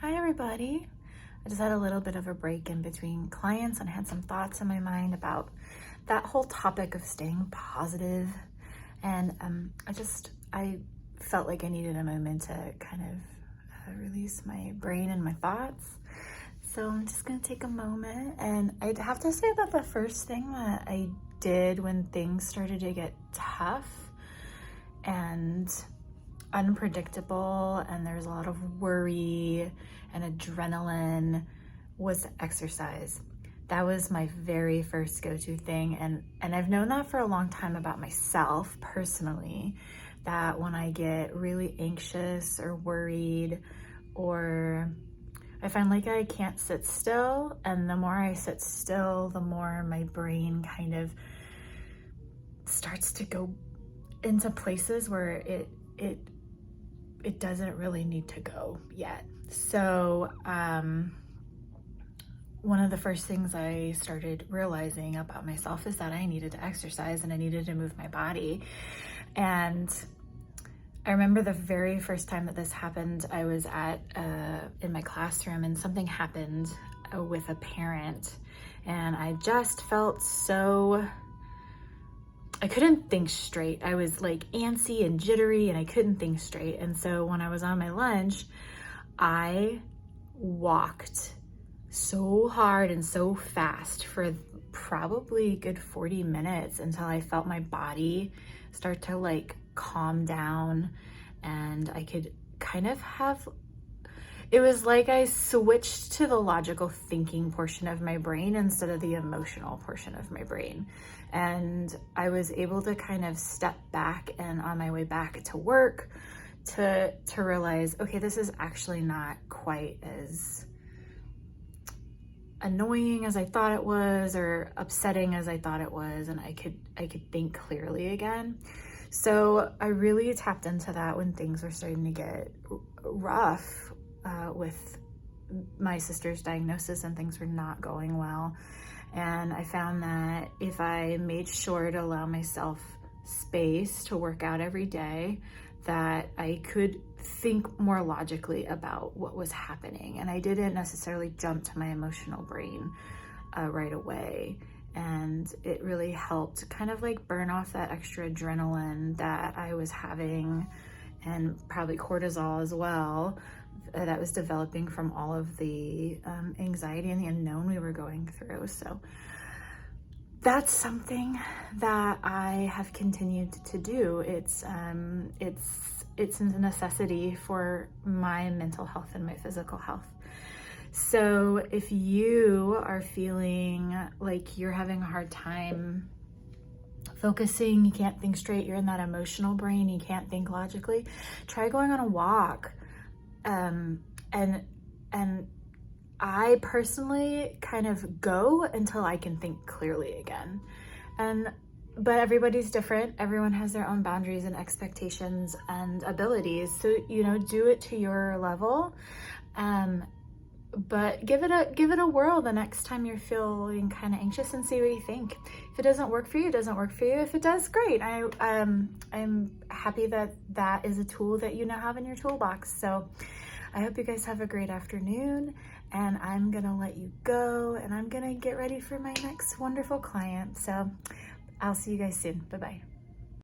Hi everybody. I just had a little bit of a break in between clients and had some thoughts in my mind about that whole topic of staying positive. And I felt like I needed a moment to kind of release my brain and my thoughts. So I'm just gonna take a moment, and I'd have to say that the first thing that I did when things started to get tough and unpredictable and there's a lot of worry and adrenaline was exercise. That was my very first go-to thing, and I've known that for a long time about myself personally, that when I get really anxious or worried, or I find like I can't sit still, and the more I sit still, the more my brain kind of starts to go into places where it doesn't really need to go yet. So one of the first things I started realizing about myself is that I needed to exercise and I needed to move my body. And I remember the very first time that this happened, I was in my classroom, and something happened with a parent, and I just felt I couldn't think straight. I was like antsy and jittery and I couldn't think straight. And so when I was on my lunch, I walked so hard and so fast for probably a good 40 minutes until I felt my body start to like calm down, and I could kind of it was like I switched to the logical thinking portion of my brain instead of the emotional portion of my brain. And I was able to kind of step back, and on my way back to work to realize, okay, this is actually not quite as annoying as I thought it was, or upsetting as I thought it was, and I could think clearly again. So I really tapped into that when things were starting to get rough with my sister's diagnosis and things were not going well. And I found that if I made sure to allow myself space to work out every day, that I could think more logically about what was happening. And I didn't necessarily jump to my emotional brain right away. And it really helped kind of like burn off that extra adrenaline that I was having, and probably cortisol as well, that was developing from all of the anxiety and the unknown we were going through. So that's something that I have continued to do. It's a necessity for my mental health and my physical health. So if you are feeling like you're having a hard time focusing, you can't think straight, you're in that emotional brain, you can't think logically, try going on a walk. And I personally kind of go until I can think clearly again. But everybody's different. Everyone has their own boundaries and expectations and abilities. So, do it to your level. But give it a whirl the next time you're feeling kind of anxious, and see what you think. If it doesn't work for you, it doesn't work for you. If it does, great. I'm happy that is a tool that you now have in your toolbox. So I hope you guys have a great afternoon, and I'm gonna let you go, and I'm gonna get ready for my next wonderful client. So I'll see you guys soon. Bye-bye.